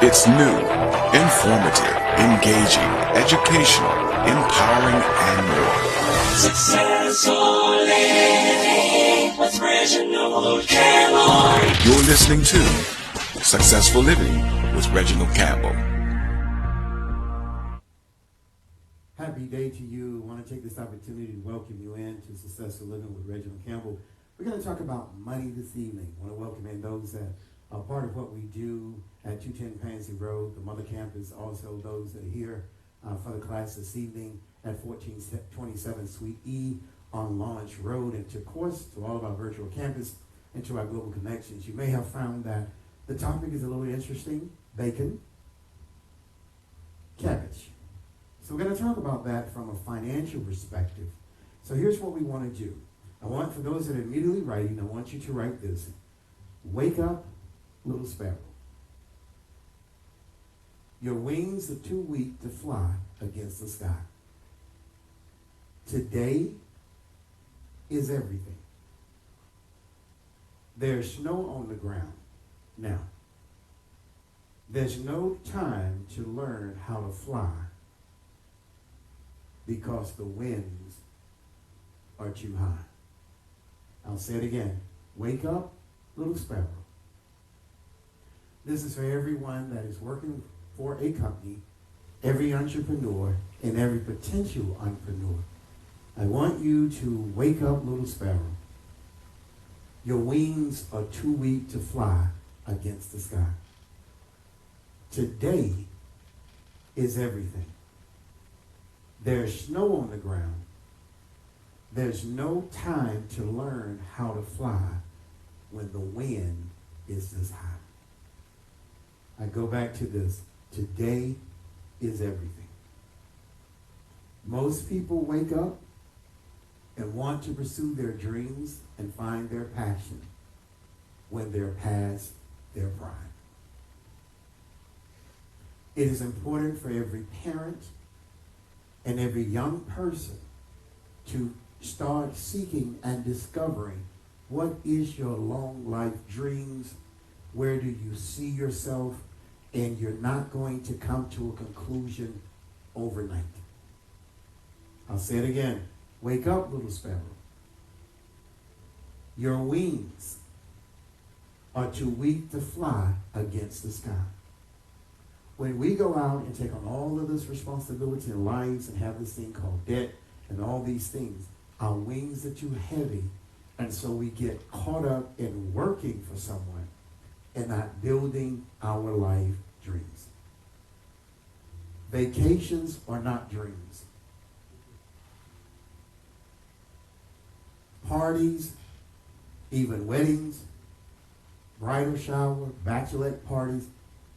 It's new, informative, engaging, educational, empowering, and more. Successful Living with Reginald Campbell. You're listening to Successful Living with Reginald Campbell. Happy day to you. I want to take this opportunity to welcome you in to Successful Living with Reginald Campbell. We're going to talk about money this evening. I want to welcome in those that are part of what we do at 210 Pansy Road, the Mother Campus, also those that are here for the class this evening at 1427 Suite E on Launch Road, and of course to all of our virtual campus and to our global connections. You may have found that the topic is a little interesting: bacon, cabbage. So we're going to talk about that from a financial perspective. So here's what we want to do. I want, for those that are immediately writing, I want you to write this: wake up, little sparrow. Your wings are too weak to fly against the sky. Today is everything. There's snow on the ground now. There's no time to learn how to fly because the winds are too high. I'll say it again. Wake up, little sparrow. This is for everyone that is working for a company, every entrepreneur, and every potential entrepreneur. I want you to wake up, little sparrow. Your wings are too weak to fly against the sky. Today is everything. There's snow on the ground. There's no time to learn how to fly when the wind is this high. I go back to this. Today is everything. Most people wake up and want to pursue their dreams and find their passion when they're past their prime. It is important for every parent and every young person to start seeking and discovering what is your long life dreams, where do you see yourself, and you're not going to come to a conclusion overnight. I'll say it again. Wake up, little sparrow. Your wings are too weak to fly against the sky. When we go out and take on all of this responsibility in lives and have this thing called debt and all these things, our wings are too heavy, and so we get caught up in working for someone and not building our life dreams. Vacations are not dreams. Parties, even weddings, bridal shower, bachelorette parties,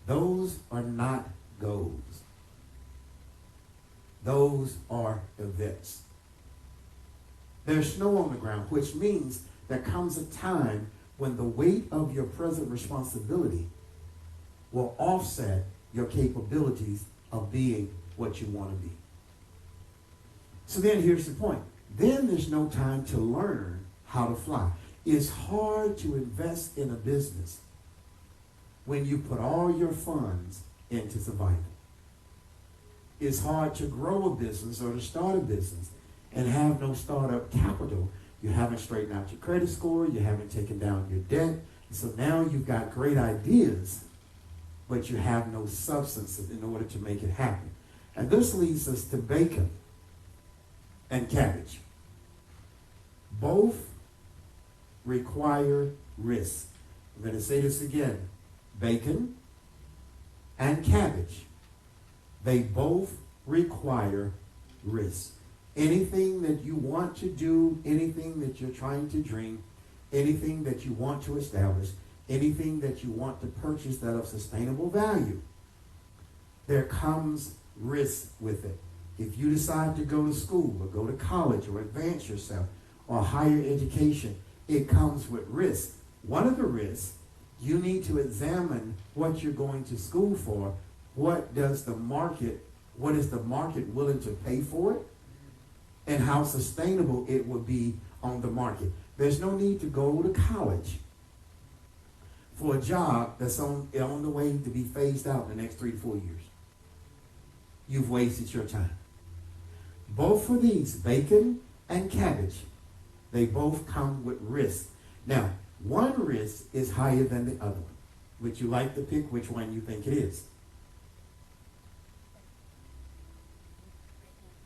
those are not goals. Those are events. There's snow on the ground, which means there comes a time when the weight of your present responsibility will offset your capabilities of being what you want to be. So then here's the point. Then there's no time to learn how to fly. It's hard to invest in a business when you put all your funds into survival. It's hard to grow a business or to start a business and have no startup capital. You haven't straightened out your credit score. You haven't taken down your debt. So now you've got great ideas, but you have no substance in order to make it happen. And this leads us to bacon and cabbage. Both require risk. I'm going to say this again. Bacon and cabbage, they both require risk. Anything that you want to do, anything that you're trying to dream, anything that you want to establish, anything that you want to purchase that of sustainable value, there comes risk with it. If you decide to go to school or go to college or advance yourself or higher education, it comes with risk. One of the risks, you need to examine what you're going to school for. What is the market willing to pay for it? And how sustainable it will be on the market. There's no need to go to college for a job that's on the way to be phased out in the next 3 to 4 years. You've wasted your time. Both of these, bacon and cabbage, they both come with risk. Now, one risk is higher than the other one. Would you like to pick which one you think it is?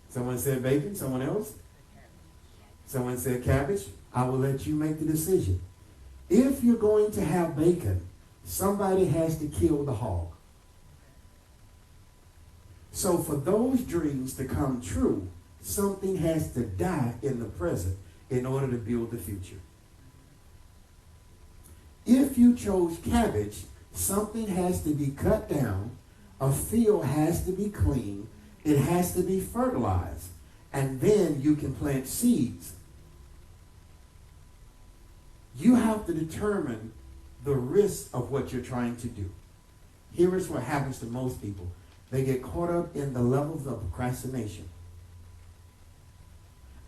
Someone said bacon, someone else? Someone said cabbage. I will let you make the decision. If you're going to have bacon, somebody has to kill the hog. So for those dreams to come true, something has to die in the present in order to build the future. If you chose cabbage, something has to be cut down, a field has to be cleaned, it has to be fertilized, and then you can plant seeds. You have to determine the risk of what you're trying to do. Here is what happens to most people. They get caught up in the levels of procrastination.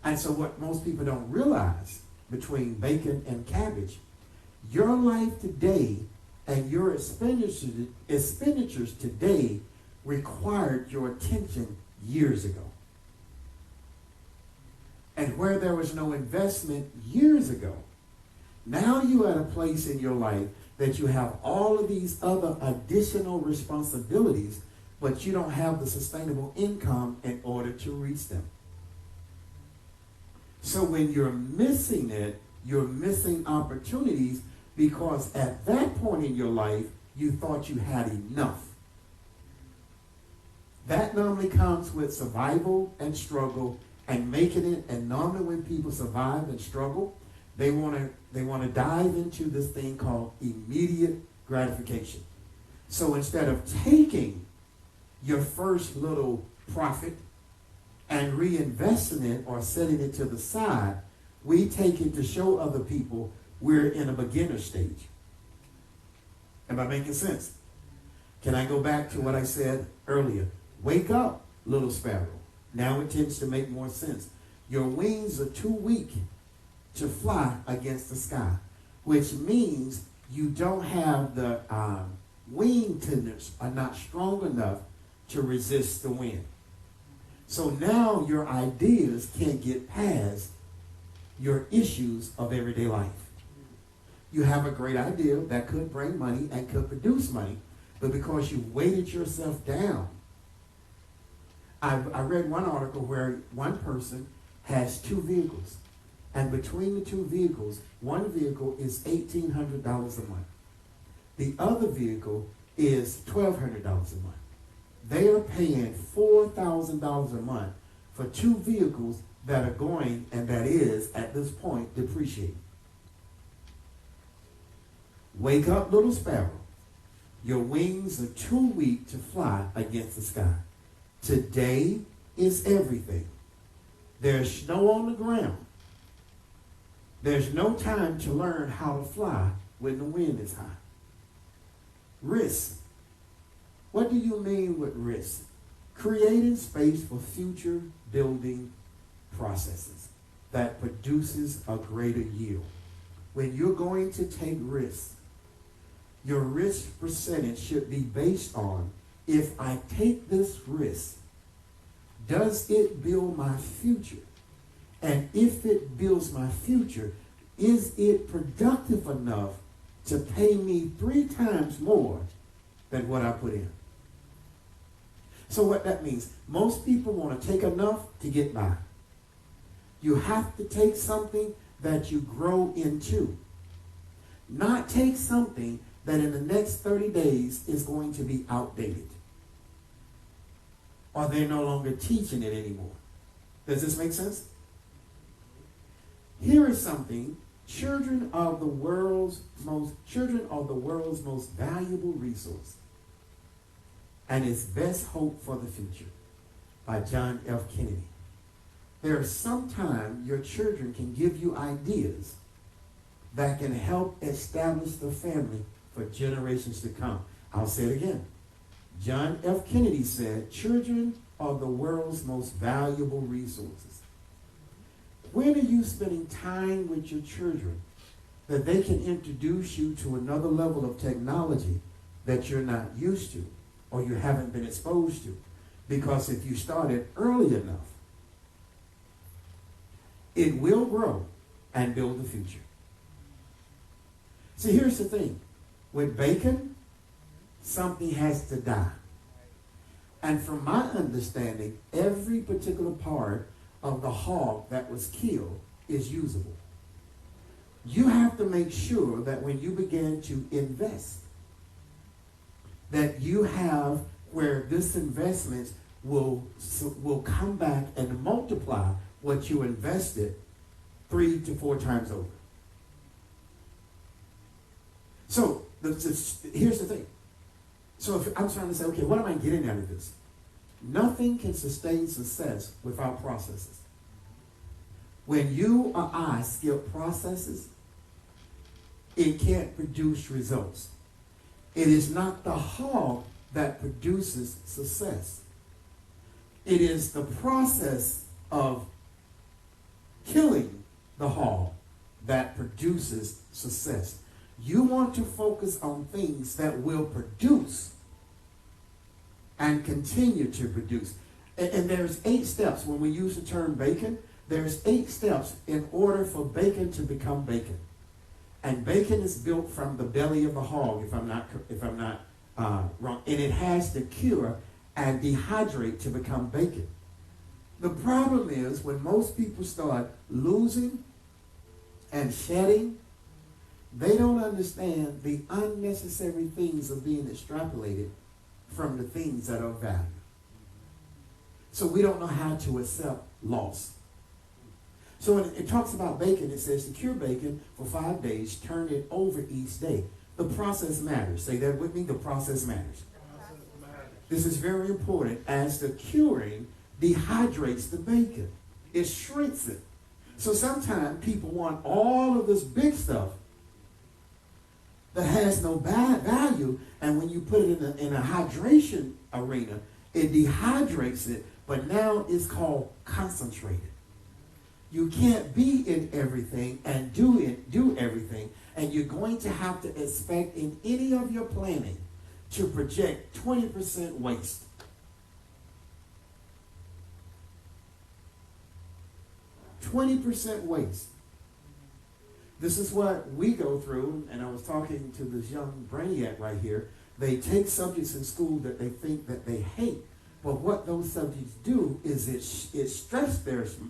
And so what most people don't realize between bacon and cabbage, your life today and your expenditures today required your attention years ago. And where there was no investment years ago, now you're at a place in your life that you have all of these other additional responsibilities, but you don't have the sustainable income in order to reach them. So when you're missing it, you're missing opportunities because at that point in your life, you thought you had enough. That normally comes with survival and struggle and making it. And normally when people survive and struggle, they want to dive into this thing called immediate gratification. So instead of taking your first little profit and reinvesting it or setting it to the side, we take it to show other people we're in a beginner stage. Am I making sense? Can I go back to what I said earlier? Wake up, little sparrow. Now it tends to make more sense. Your wings are too weak to fly against the sky, which means you don't have the wing tendons are not strong enough to resist the wind. So now your ideas can't get past your issues of everyday life. You have a great idea that could bring money and could produce money, but because you weighted yourself down. I read one article where one person has 2 vehicles, and between the 2 vehicles, one vehicle is $1,800 a month. The other vehicle is $1,200 a month. They are paying $4,000 a month for 2 vehicles that are going, and that is, at this point, depreciating. Wake up, little sparrow. Your wings are too weak to fly against the sky. Today is everything. There's snow on the ground. There's no time to learn how to fly when the wind is high. Risk. What do you mean with risk? Creating space for future building processes that produces a greater yield. When you're going to take risks, your risk percentage should be based on, if I take this risk, does it build my future? And if it builds my future, is it productive enough to pay me 3 times more than what I put in? So what that means, most people want to take enough to get by. You have to take something that you grow into. Not take something that in the next 30 days is going to be outdated. Or they're no longer teaching it anymore. Does this make sense? Here is something. Children are the world's most valuable resource and its best hope for the future, by John F. Kennedy. There is sometimes your children can give you ideas that can help establish the family for generations to come. I'll say it again. John F. Kennedy said, children are the world's most valuable resources. When are you spending time with your children that they can introduce you to another level of technology that you're not used to or you haven't been exposed to. Because if you started early enough, it will grow and build the future. See, here's the thing. With bacon, something has to die. And from my understanding, every particular part of the hog that was killed is usable. You have to make sure that when you begin to invest, that you have where this investment will come back and multiply what you invested 3 to 4 times over. So here's the thing. So if I'm trying to say, okay, what am I getting out of this? Nothing can sustain success without processes. When you or I skip processes, it can't produce results. It is not the hog that produces success. It is the process of killing the hog that produces success. You want to focus on things that will produce and continue to produce. And there's 8 steps. When we use the term bacon, there's 8 steps in order for bacon to become bacon. And bacon is built from the belly of the hog, if I'm not wrong. And it has to cure and dehydrate to become bacon. The problem is when most people start losing and shedding, they don't understand the unnecessary things of being extrapolated from the things that are of value. So we don't know how to accept loss. So when it talks about bacon, it says to cure bacon for 5 days, turn it over each day. The process matters. Say that with me, the process matters. This is very important as the curing dehydrates the bacon. It shrinks it. So sometimes people want all of this big stuff that has no bad value, and when you put it in a hydration arena, it dehydrates it, but now it's called concentrated. You can't be in everything and do everything, and you're going to have to expect in any of your planning to project 20% waste. Waste. This is what we go through, and I was talking to this young brainiac right here. They take subjects in school that they think that they hate, but what those subjects do is it stresses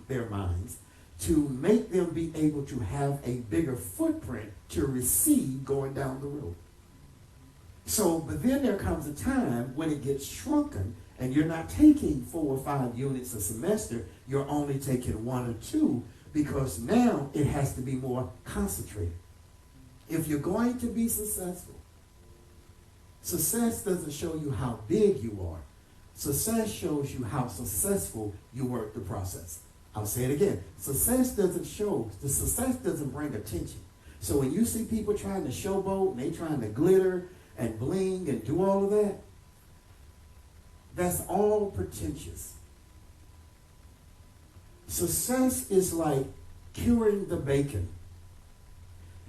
their minds to make them be able to have a bigger footprint to receive going down the road. So, but then there comes a time when it gets shrunken, and you're not taking 4 or 5 units a semester, you're only taking 1 or 2, because now it has to be more concentrated. If you're going to be successful, success doesn't show you how big you are. Success shows you how successful you work the process. I'll say it again. Success doesn't bring attention. So when you see people trying to showboat and they trying to glitter and bling and do all of that, that's all pretentious. Success is like curing the bacon.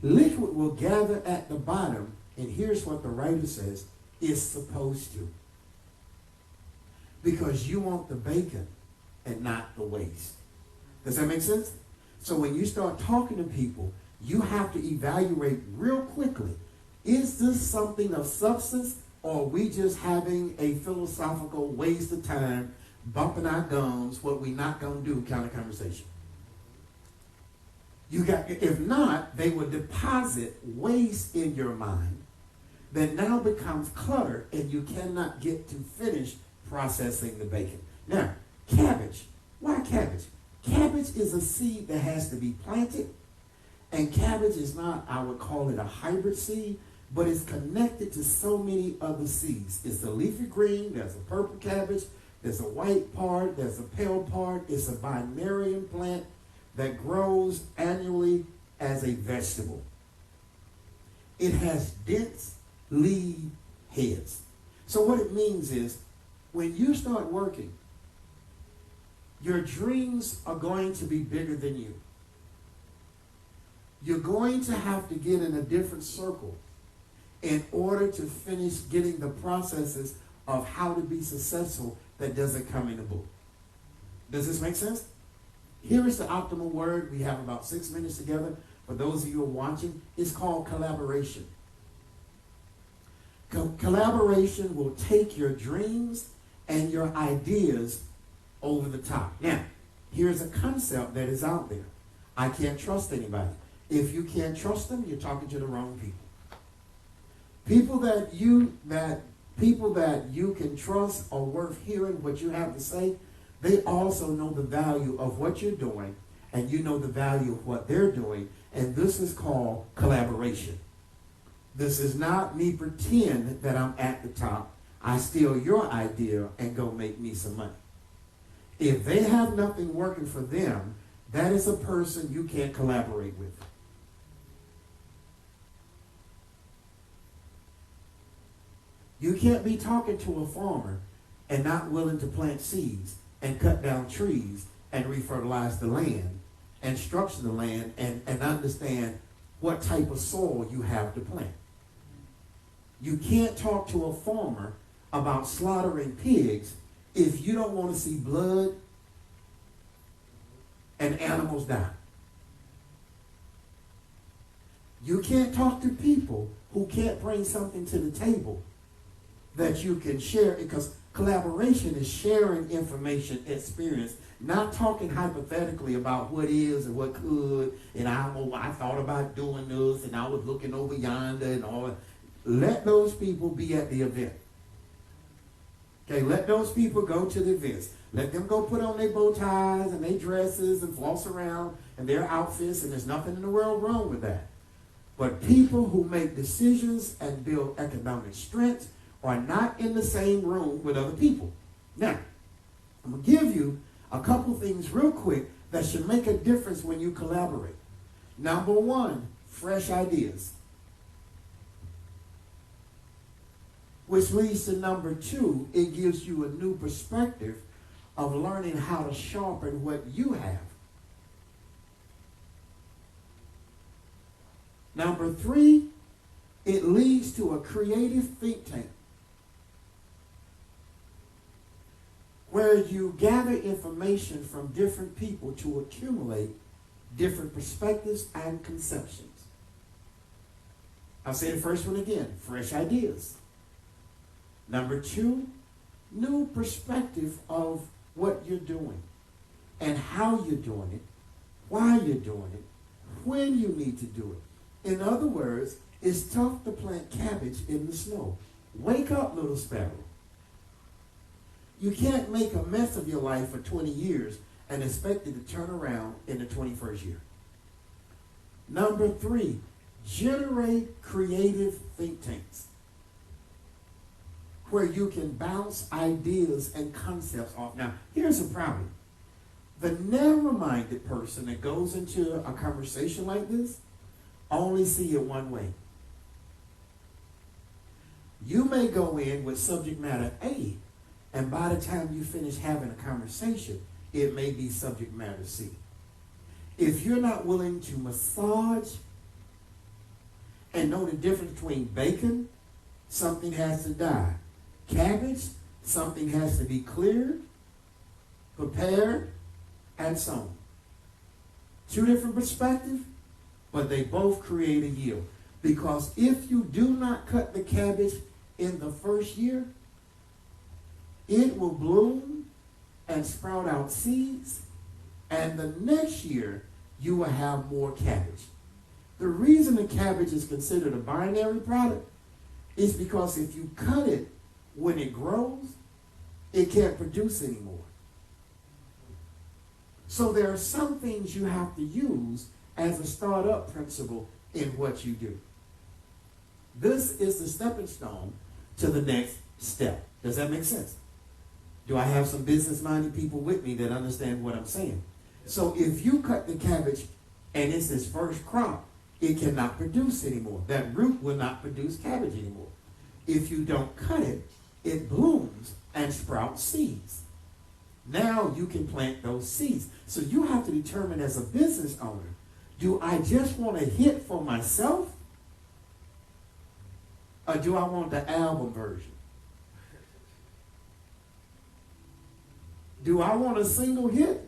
Liquid will gather at the bottom, and here's what the writer says, it's supposed to. Because you want the bacon and not the waste. Does that make sense? So when you start talking to people, you have to evaluate real quickly, is this something of substance, or are we just having a philosophical waste of time, bumping our gums, what we not going to do kind of conversation? If not, they will deposit waste in your mind that now becomes clutter, and you cannot get to finish processing the bacon. Now, cabbage. Why cabbage? Cabbage is a seed that has to be planted, and cabbage is not, I would call it a hybrid seed, but it's connected to so many other seeds. It's a leafy green, there's a purple cabbage, there's a white part, there's a pale part. It's a binarian plant that grows annually as a vegetable. It has dense leaf heads. So what it means is, when you start working, your dreams are going to be bigger than you. You're going to have to get in a different circle in order to finish getting the processes of how to be successful that doesn't come in the book. Does this make sense? Here is the optimal word. We have about 6 minutes together. For those of you who are watching, it's called collaboration. Collaboration will take your dreams and your ideas over the top. Now, here's a concept that is out there. I can't trust anybody. If you can't trust them, you're talking to the wrong people. People that you can trust are worth hearing what you have to say. They also know the value of what you're doing, and you know the value of what they're doing, and this is called collaboration. This is not me pretend that I'm at the top. I steal your idea and go make me some money. If they have nothing working for them, that is a person you can't collaborate with. You can't be talking to a farmer and not willing to plant seeds and cut down trees and refertilize the land and structure the land and understand what type of soil you have to plant. You can't talk to a farmer about slaughtering pigs if you don't want to see blood and animals die. You can't talk to people who can't bring something to the table that you can share, because collaboration is sharing information, experience, not talking hypothetically about what is and what could, and I thought about doing this, and I was looking over yonder and all. Let those people be at the event. Okay, let those people go to the events. Let them go put on their bow ties and their dresses and floss around and their outfits, and there's nothing in the world wrong with that. But people who make decisions and build economic strength are not in the same room with other people. Now, I'm going to give you a couple things real quick that should make a difference when you collaborate. Number one, fresh ideas. Which leads to number two, it gives you a new perspective of learning how to sharpen what you have. Number three, it leads to a creative think tank where you gather information from different people to accumulate different perspectives and conceptions. I'll say the first one again, fresh ideas. Number two, new perspective of what you're doing and how you're doing it, why you're doing it, when you need to do it. In other words, it's tough to plant cabbage in the snow. Wake up, little sparrow. You can't make a mess of your life for 20 years and expect it to turn around in the 21st year. Number three, generate creative think tanks where you can bounce ideas and concepts off. Now, here's the problem. The narrow-minded person that goes into a conversation like this only see it one way. You may go in with subject matter A, and by the time you finish having a conversation, it may be subject matter C. If you're not willing to massage and know the difference between bacon, something has to die. Cabbage, something has to be cleared, prepared, and sown. Two different perspectives, but they both create a yield. Because if you do not cut the cabbage in the first year, it will bloom and sprout out seeds, and the next year you will have more cabbage. The reason the cabbage is considered a binary product is because if you cut it when it grows, it can't produce anymore. So there are some things you have to use as a startup principle in what you do. This is the stepping stone to the next step. Does that make sense? Do I have some business-minded people with me that understand what I'm saying? So if you cut the cabbage and it's its first crop, it cannot produce anymore. That root will not produce cabbage anymore. If you don't cut it, it blooms and sprouts seeds. Now you can plant those seeds. So you have to determine as a business owner, Do I just want a hit for myself? Or do I want the album version? Do I want a single hit?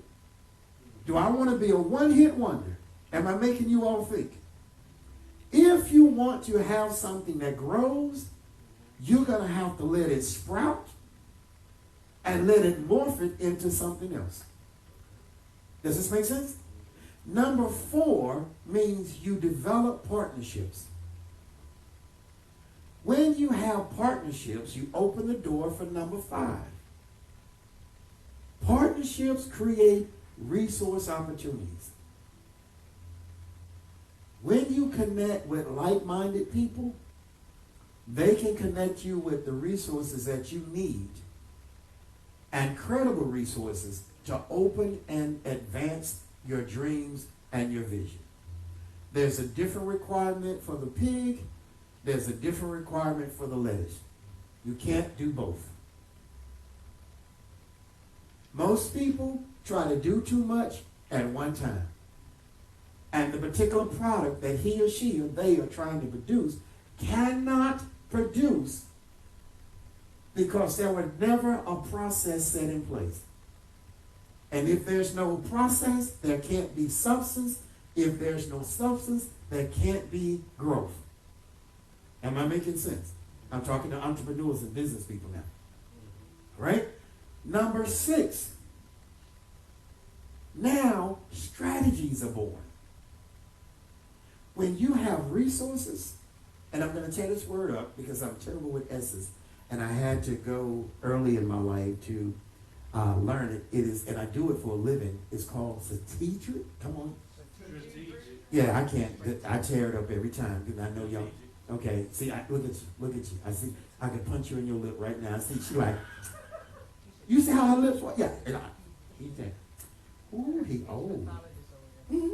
Do I want to be a one-hit wonder? Am I making you all think? If you want to have something that grows, you're going to have to let it sprout and let it morph it into something else. Does this make sense? Number 4 means you develop partnerships. When you have partnerships, you open the door for number 5. Partnerships create resource opportunities. When you connect with like-minded people, they can connect you with the resources that you need and credible resources to open and advance your dreams and your vision. There's a different requirement for the pig. There's a different requirement for the lettuce. You can't do both. Most people try to do too much at one time. And the particular product that he or she or they are trying to produce cannot produce because there was never a process set in place. And if there's no process, there can't be substance. If there's no substance, there can't be growth. Am I making sense? I'm talking to entrepreneurs and business people now. Right? Number 6. Now, strategies are born. When you have resources, and I'm going to tear this word up because I'm terrible with S's, and I had to go early in my life to learn it. It is, and I do it for a living. It's called strategic. Come on. Strategic. Yeah, I can't. I tear it up every time because I know y'all. Okay, see, look at you. I see. I could punch you in your lip right now. I see. She like. You see how her lips were? Yeah. And he said, "Ooh, he old." Mm-hmm.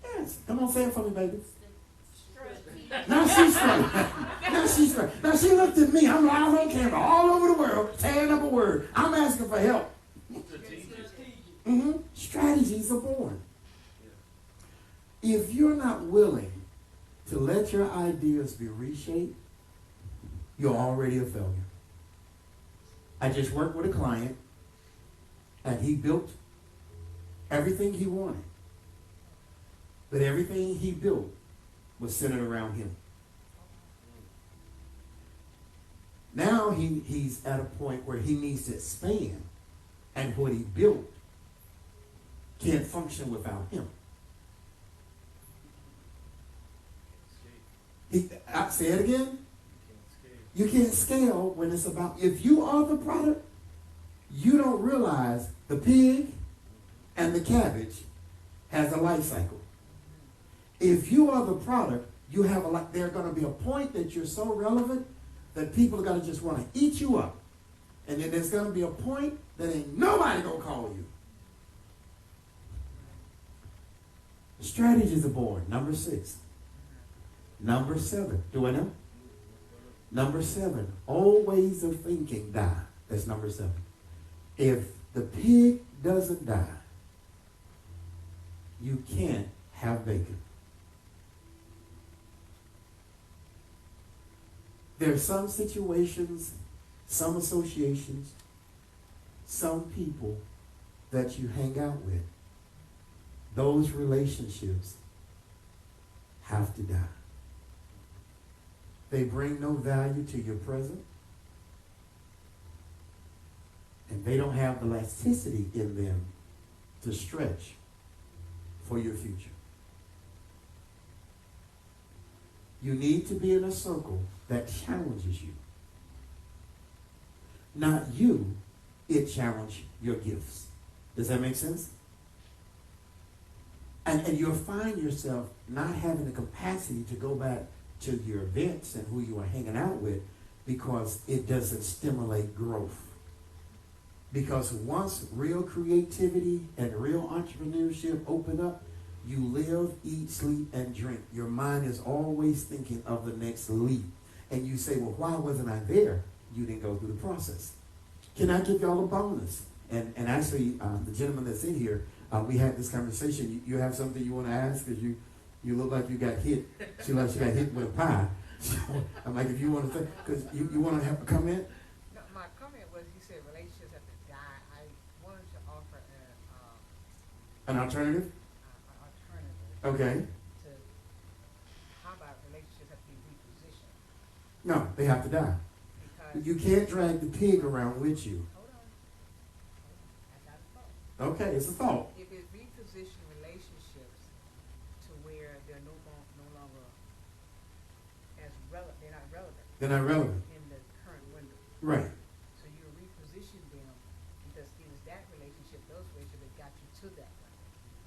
Yes. Come on, say it for me, baby. Now she's straight. Now she's straight. Now she looked at me. I'm live on camera all over the world, tearing up a word. I'm asking for help. Mm-hmm. Strategies are born. If you're not willing to let your ideas be reshaped, you're already a failure. I just worked with a client, and he built everything he wanted. But everything he built was centered around him. Now he's at a point where he needs to expand, and what he built can't function without him. I say it again. You can't scale when it's about, if you are the product, you don't realize the pig and the cabbage has a life cycle. If you are the product, you have there's going to be a point that you're so relevant that people are going to just want to eat you up. And then there's going to be a point that ain't nobody going to call you. Strategies are born. Number 6. Number 7. Do I know? Number 7. Old ways of thinking die. That's number 7. If the pig doesn't die, you can't have bacon. There are some situations, some associations, some people that you hang out with. Those relationships have to die. They bring no value to your present, and they don't have the elasticity in them to stretch for your future. You need to be in a circle that challenges you. Not you, it challenge your gifts. Does that make sense? And you'll find yourself not having the capacity to go back to your events and who you are hanging out with because it doesn't stimulate growth. Because once real creativity and real entrepreneurship open up, you live, eat, sleep, and drink. Your mind is always thinking of the next leap. And you say, well, why wasn't I there? You didn't go through the process. Can I give y'all a bonus? And actually, the gentleman that's in here, We had this conversation. You have something you want to ask? Because you look like you got hit. She like she got hit with a pie. So I'm like, if you want to, because you want to have a comment? No, my comment was, you said relationships have to die. I wanted to offer An alternative? an alternative Okay. to how about relationships have to be repositioned? No, they have to die. Because You can't drag the pig around with you. hold on, I got a thought. Okay, it's a thought. If it reposition relationships to where they're no longer as relevant, they're not relevant They're not relevant. in the current window. Right. So you reposition them because it is that relationship, those relationships that got you to that point.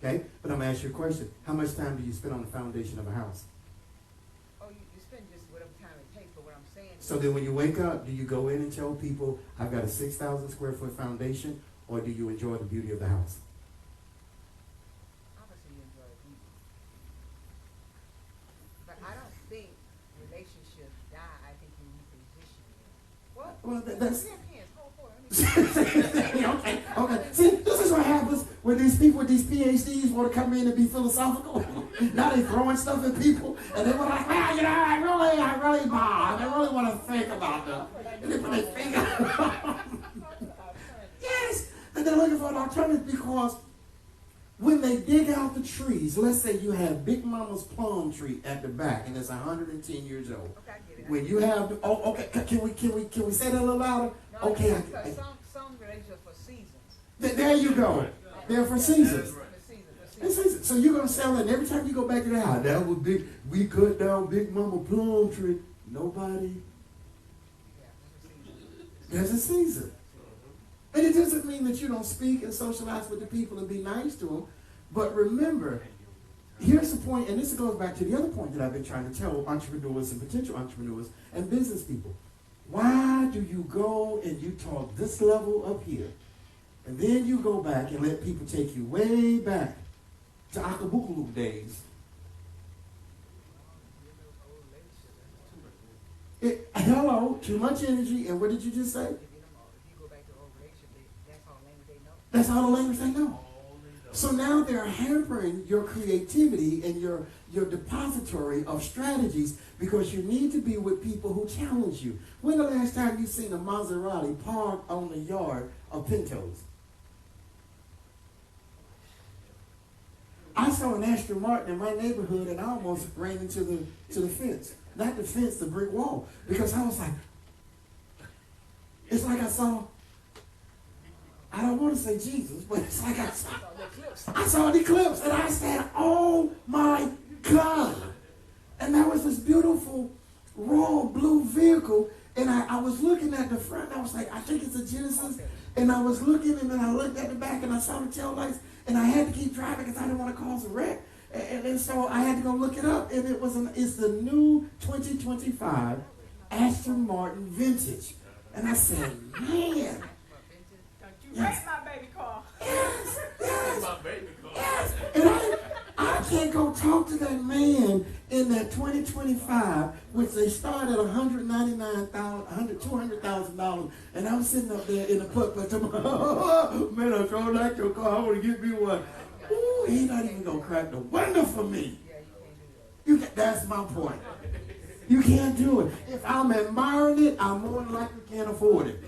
Okay, but I'm going to ask you a question. How much time do you spend on the foundation of a house? Oh, you spend just whatever time it takes, but what I'm saying So then when you wake up, do you go in and tell people, I've got a 6,000 square foot foundation, or do you enjoy the beauty of the house? obviously you enjoy it. But I don't think relationships die. I think you reposition them. What? Well, that's... We have hands. Hold on. Okay. See, this is what happens when these people with these PhDs want to come in and be philosophical. Now they throwing stuff at people, and they were like, well, you know, I really, Bob, I really want to think about them. And they put their finger. Yes, and they're looking for an alternative because when they dig out the trees, let's say you have Big Mama's plum tree at the back, and it's 110 years old. Okay, I get it. When you have, oh, okay, can we say that a little louder? No, Okay. because some relationships for seasons. There you go. They're for seasons. For It's seasons. seasons. So you're gonna sell it, and every time you go back to the house, that was big. We cut down Big Mama plum tree. Nobody. Yeah, it's for seasons. There's a season, and it doesn't mean that you don't speak and socialize with the people and be nice to them. But remember, here's the point, and this goes back to the other point that I've been trying to tell entrepreneurs and potential entrepreneurs and business people. Why do you go and you talk this level up here, and then you go back and let people take you way back to Akabukuluk days? Hello, too much energy, and what did you just say? If you go back to old relationship, that's all language they know. That's all the language they know. So now they're hampering your creativity and your depository of strategies because you need to be with people who challenge you. When the last time you seen a Maserati parked on the yard of Pintos? I saw an Aston Martin in my neighborhood and I almost ran into the fence. Not the fence, the brick wall. Because I was like, it's like I saw, I don't want to say Jesus, but it's like I saw an eclipse and I said, oh my God. And there was this beautiful raw blue vehicle and I was looking at the front and I was like, I think it's a Genesis. And I was looking and then I looked at the back and I saw the tail lights and I had to keep driving because I didn't want to cause a wreck. And so I had to go look it up and it's the new 2025 Aston Martin Vintage. And I said, man. You wrecked my baby car. Yes, yes, My baby car. yes. And I can't go talk to that man in that 2025, which they start at $200,000, and I'm sitting up there in the put, man, I don't like your car. I want to get me one. Ooh, he not even gonna crack the window for me. That's my point. You can't do it. If I'm admiring it, I more than likely can't afford it.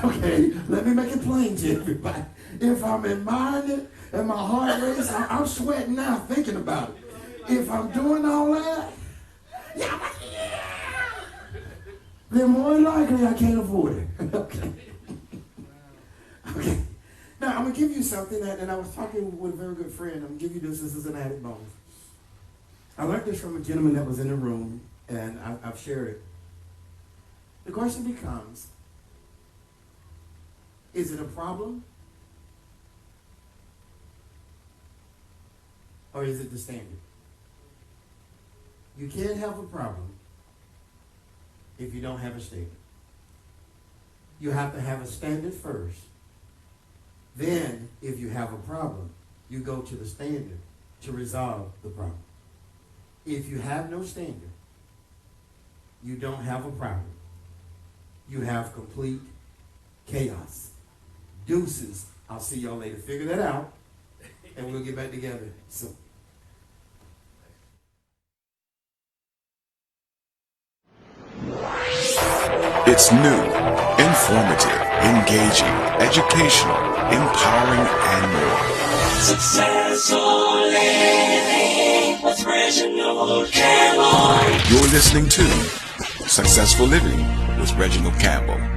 Okay, let me make it plain to everybody. If I'm admiring it and my heart races, I'm sweating now thinking about it. If I'm doing all that, yeah, then more than likely I can't afford it. Okay. Okay. Now I'm gonna give you something and I was talking with a very good friend. I'm gonna give you this. This is an added bonus. I learned this from a gentleman that was in the room, and I've shared it. The question becomes, is it a problem? Or is it the standard? You can't have a problem if you don't have a standard. You have to have a standard first. Then, if you have a problem, you go to the standard to resolve the problem. If you have no standard, you don't have a problem. You have complete chaos. Deuces. I'll see y'all later. Figure that out. and we'll get back together soon. It's new, informative, engaging, educational, empowering, and more. Successful living with Reginald Campbell. You're listening to Successful Living with Reginald Campbell.